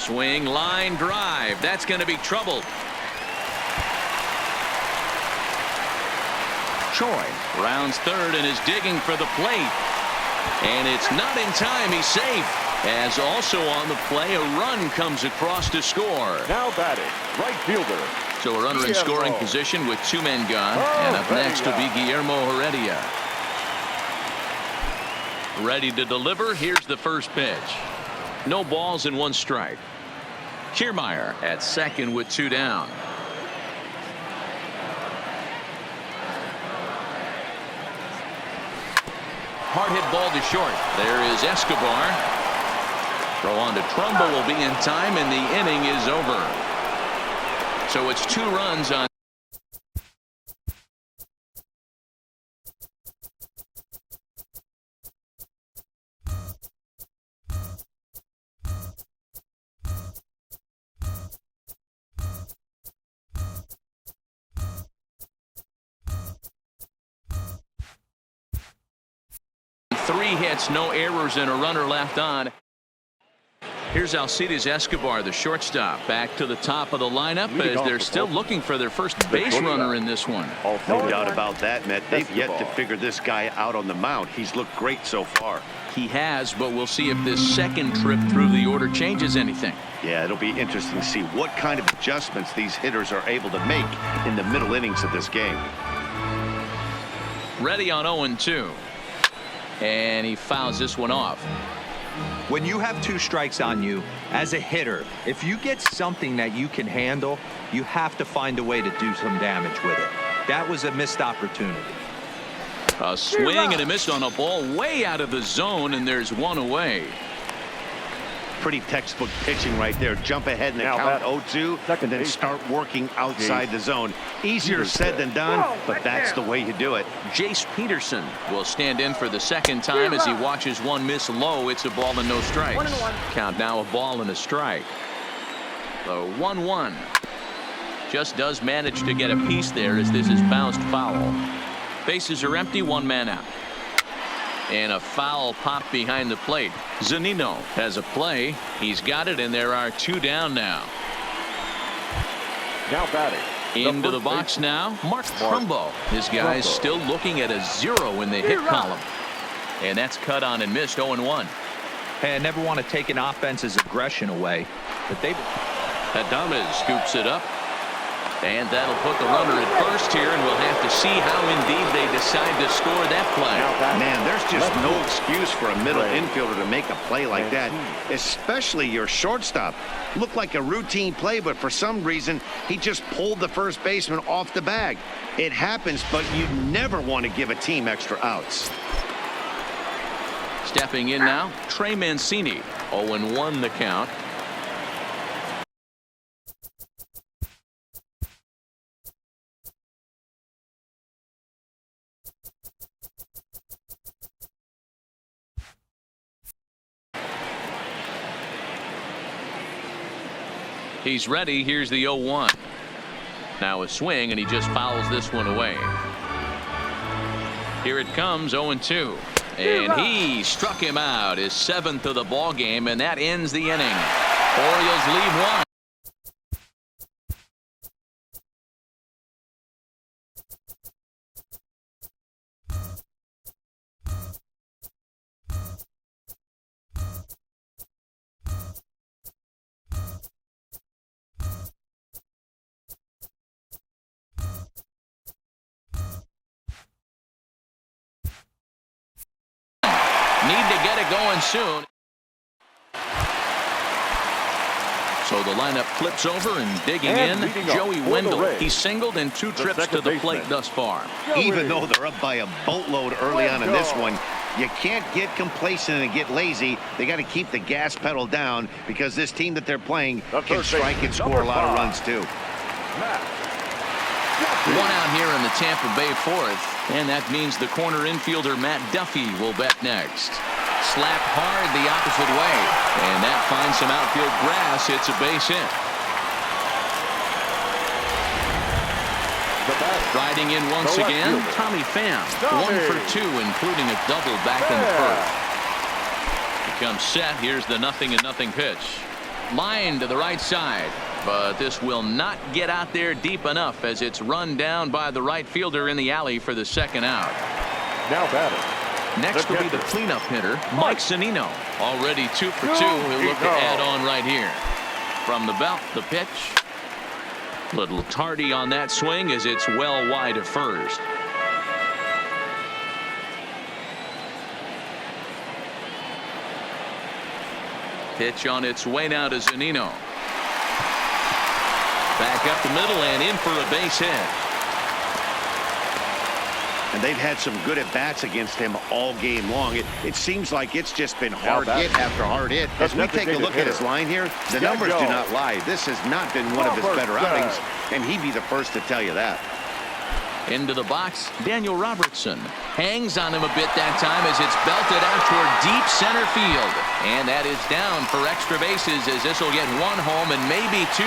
swing, line drive. That's going to be trouble. Choi rounds third and is digging for the plate. And it's not in time. He's safe. As also on the play, a run comes across to score. Now batting, right fielder. So a runner in scoring position with 2 men gone. And up next will be Guillermo Heredia. Ready to deliver. Here's the first pitch. No balls and 1 strike. Kiermaier at second with 2 down. Hard hit ball to short. There is Escobar. Throw on to Trumbo will be in time, and the inning is over. So it's 2 runs on. Three hits, no errors, and a runner left on. Here's Alcides Escobar, the shortstop, back to the top of the lineup as they're still looking for their first base runner in this one. No doubt about that, Matt. They've yet to figure this guy out on the mound. He's looked great so far. He has, but we'll see if this second trip through the order changes anything. Yeah, it'll be interesting to see what kind of adjustments these hitters are able to make in the middle innings of this game. Ready on 0-2. And he fouls this one off. When you have 2 strikes on you as a hitter, if you get something that you can handle, you have to find a way to do some damage with it. That was a missed opportunity. A swing and a miss on a ball way out of the zone, and there's 1 away. Pretty textbook pitching right there. Jump ahead in the count 0-2 and then start working outside the zone. Easier said than done, but that's the way you do it. Jace Peterson will stand in for the second time as he watches one miss low. It's a ball and no strikes. Count now a ball and a strike. The 1-1. Just does manage to get a piece there as this is bounced foul. Bases are empty, 1 man out. And a foul pop behind the plate. Zunino has a play. He's got it, and there are 2 down now. Now batting. Into the box now, Mark Trumbo. This guy's still looking at a 0 in the hit column. And that's cut on and missed. 0-1. Hey, I never want to take an offense's aggression away, but they've. Adames scoops it up. And that'll put the runner at first here, and we'll have to see how indeed they decide to score that play. Man, there's just no excuse for a middle infielder to make a play like that, especially your shortstop. Looked like a routine play, but for some reason, he just pulled the first baseman off the bag. It happens, but you never want to give a team extra outs. Stepping in now, Trey Mancini. 0-1 the count. He's ready. Here's the 0-1. Now a swing, and he just fouls this one away. Here it comes, 0-2. And he struck him out, his 7th of the ball game, and that ends the inning. Orioles lead 1. Need to get it going soon. So the lineup flips over and digging in. Joey Wendell. He's singled in 2 trips to the plate thus far. Even though they're up by a boatload early on in this one, you can't get complacent and get lazy. They got to keep the gas pedal down because this team that they're playing can strike and score a lot of runs too. 1 out here in the Tampa Bay 4th. And that means the corner infielder Matt Duffy will bat next. Slapped hard the opposite way. And that finds some outfield grass. It's a base hit. Riding in once again, Tommy Pham. 1 for 2, including a double back in the first. He comes set. Here's the 0-0 pitch. Line to the right side, but this will not get out there deep enough as it's run down by the right fielder in the alley for the second out. Now batting. Next will be the cleanup hitter, Mike Zunino. Already 2 for 2. He'll look to add on right here. From the belt, the pitch. Little tardy on that swing as it's well wide of first. Pitch on its way now to Zunino. Back up the middle and in for a base hit. And they've had some good at-bats against him all game long. It seems like it's just been hard hit after hard hit. As we take a look at his line here, the numbers do not lie. This has not been one of his better outings, and he'd be the first to tell you that. Into the box, Daniel Robertson hangs on him a bit that time as it's belted out toward deep center field. And that is down for extra bases as this will get 1 home and maybe 2.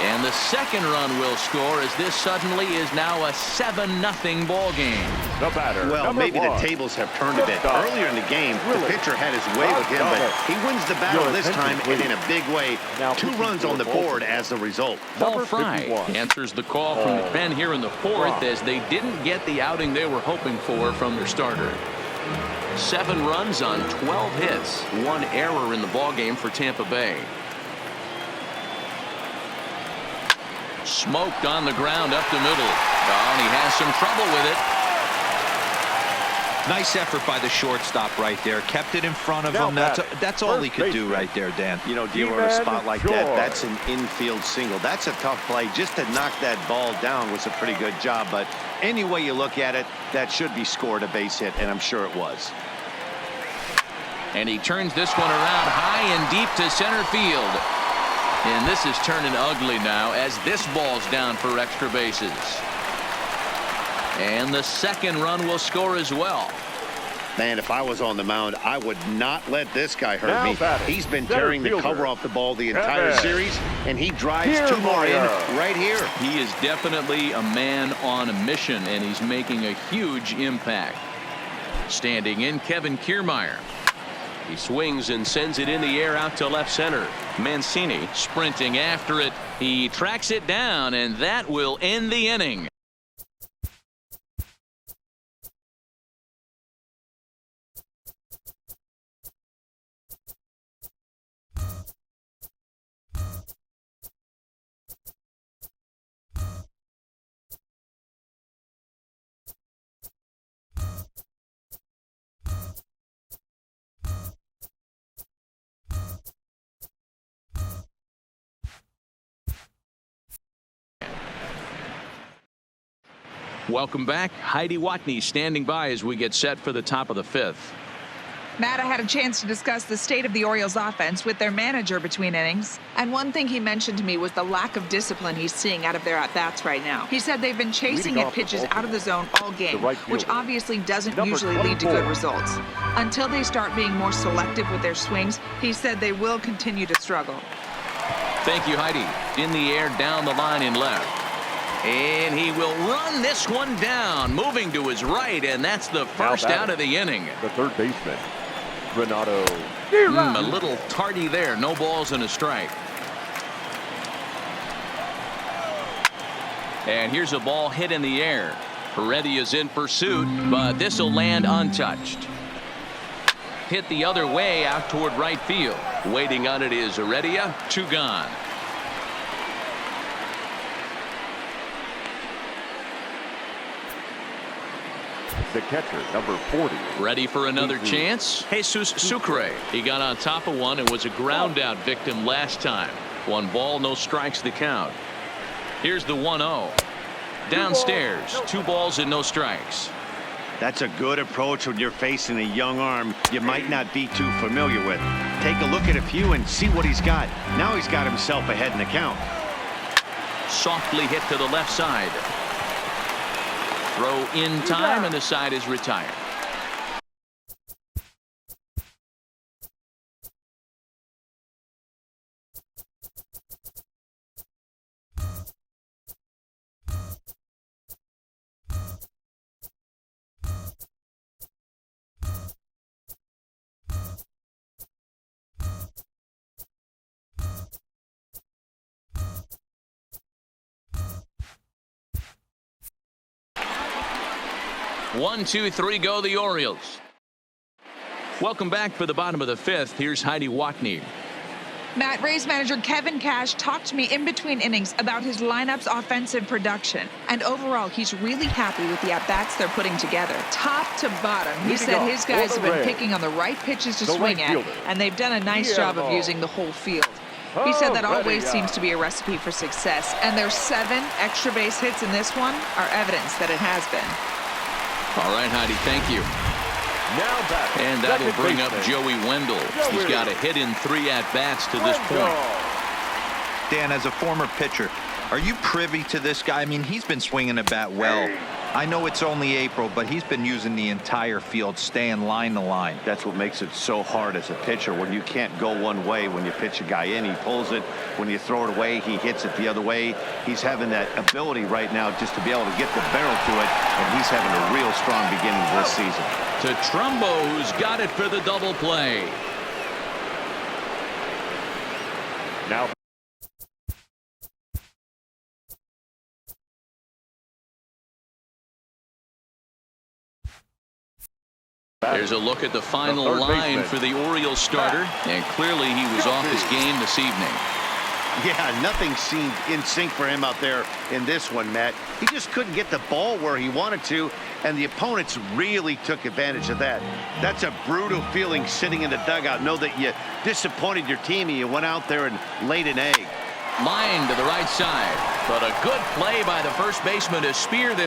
And the second run will score as this suddenly is now a 7-0 ball game. The batter. Well, maybe the tables have turned a bit. Earlier in the game, the pitcher had his way with him, but he wins the battle this time and in a big way. 2 runs on the board as a result. Paul Fry answers the call from the pen here in the 4th as they didn't get the outing they were hoping for from their starter. 7 runs on 12 hits. 1 error in the ball game for Tampa Bay. Smoked on the ground up the middle. And he has some trouble with it. Nice effort by the shortstop right there. Kept it in front of him. That's all he could do right there, Dan. You know, dealing with a spot like that, that's an infield single. That's a tough play. Just to knock that ball down was a pretty good job. But any way you look at it, that should be scored a base hit, and I'm sure it was. And he turns this one around high and deep to center field. And this is turning ugly now as this ball's down for extra bases. And the second run will score as well. Man, if I was on the mound, I would not let this guy hurt me. He's been tearing the cover off the ball the entire series, and he drives 2 more in right here. He is definitely a man on a mission, and he's making a huge impact. Standing in, Kevin Kiermaier. He swings and sends it in the air out to left center. Mancini sprinting after it. He tracks it down, and that will end the inning. Welcome back. Heidi Watney standing by as we get set for the top of the 5th. Matt, I had a chance to discuss the state of the Orioles offense with their manager between innings. And one thing he mentioned to me was the lack of discipline he's seeing out of their at-bats right now. He said they've been chasing at pitches out of the zone all game, which obviously doesn't usually lead to good results. Until they start being more selective with their swings, he said they will continue to struggle. Thank you, Heidi. In the air, down the line in left. And he will run this one down, moving to his right, and that's the first out of the inning. The third baseman, Renato. A little tardy there. No balls and a strike. And here's a ball hit in the air. Peretti is in pursuit, but this will land untouched. Hit the other way out toward right field. Waiting on it is Heredia. 2 gone. The catcher, number 40. Ready for another chance? Jesus Sucre. He got on top of one and was a ground out victim last time. 1 ball, no strikes the count. Here's the 1-0. Downstairs, 2 balls and no strikes. That's a good approach when you're facing a young arm you might not be too familiar with. Take a look at a few and see what he's got. Now he's got himself ahead in the count. Softly hit to the left side. Throw in time, and the side is retired. 1, 2, 3 go the Orioles. Welcome back for the bottom of the fifth. Here's Heidi Watney. Matt, Rays manager Kevin Cash talked to me in between innings about his lineup's offensive production. And overall, he's really happy with the at-bats they're putting together. Top to bottom, he said his guys have been picking on the right pitches to swing at, and they've done a nice job of using the whole field. He said that always seems to be a recipe for success, and their 7 extra base hits in this one are evidence that it has been. All right, Heidi, thank you. And that'll bring up Joey Wendell. He's got a hit in 3 at-bats to this point. Dan, as a former pitcher, are you privy to this guy? I mean, he's been swinging the bat well. I know it's only April, but he's been using the entire field, staying line to line. That's what makes it so hard as a pitcher when you can't go one way. When you pitch a guy in, he pulls it. When you throw it away, he hits it the other way. He's having that ability right now just to be able to get the barrel to it, and he's having a real strong beginning this season. To Trumbo, who's got it for the double play. Now there's a look at the final line for the Orioles starter, and clearly he was off his game this evening. Yeah, nothing seemed in sync for him out there in this one, Matt. He just couldn't get the ball where he wanted to, and the opponents really took advantage of that. That's a brutal feeling sitting in the dugout. Know that you disappointed your team and you went out there and laid an egg. Line to the right side, but a good play by the first baseman to spear this.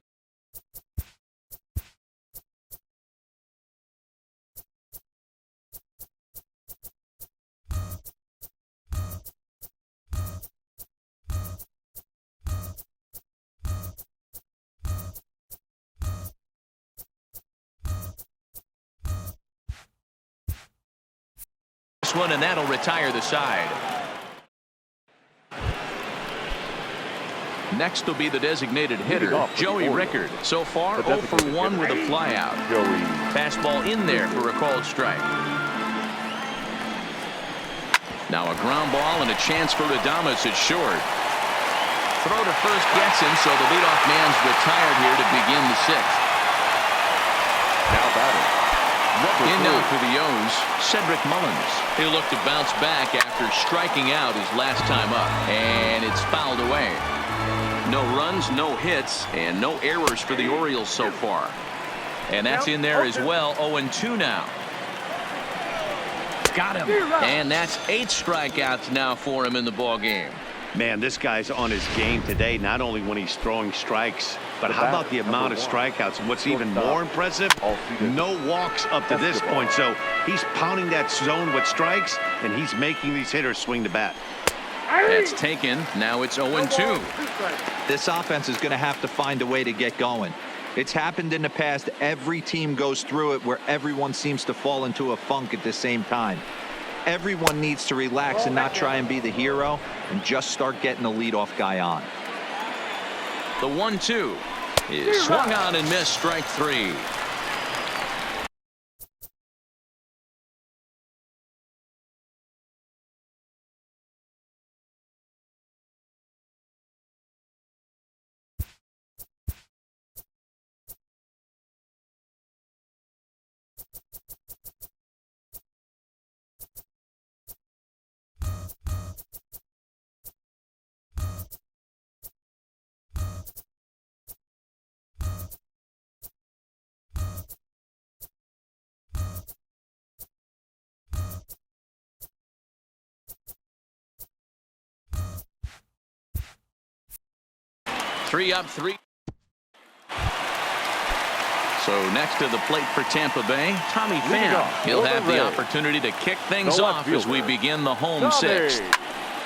One, and that'll retire the side. Next will be the designated hitter, Joey Rickard. So far, 0 for 1 with a flyout. Fastball in there for a called strike. Now a ground ball and a chance for Adames at short. Throw to first gets him, so the leadoff man's retired here to begin the 6th. Now batting. In now for the O's, Cedric Mullins. He'll look to bounce back after striking out his last time up, and it's fouled away. No runs, no hits, and no errors for the Orioles so far. And that's in there as well. 0-2 now. Got him. And that's 8 strikeouts now for him in the ball game. Man, this guy's on his game today, not only when he's throwing strikes, but how about the amount of strikeouts? And what's even more impressive, no walks up to this point. So he's pounding that zone with strikes, and he's making these hitters swing the bat. That's taken. Now it's 0-2. This offense is going to have to find a way to get going. It's happened in the past. Every team goes through it where everyone seems to fall into a funk at the same time. Everyone needs to relax and not try and be the hero and just start getting the leadoff guy on. The 1-2 is swung on and missed, strike 3. Three up, 3. So next to the plate for Tampa Bay, Tommy Pham. He'll have the opportunity to kick things off as we begin the home 6th.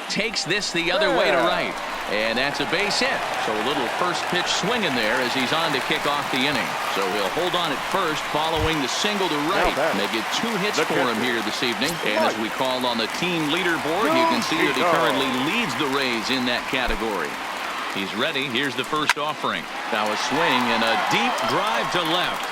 Takes this the other way to right. And that's a base hit. So a little first pitch swing in there as he's on to kick off the inning. So he'll hold on at first following the single to right. And they get 2 hits for him here this evening. And as we called on the team leaderboard, you can see that he currently leads the Rays in that category. He's ready. Here's the first offering. Now a swing and a deep drive to left.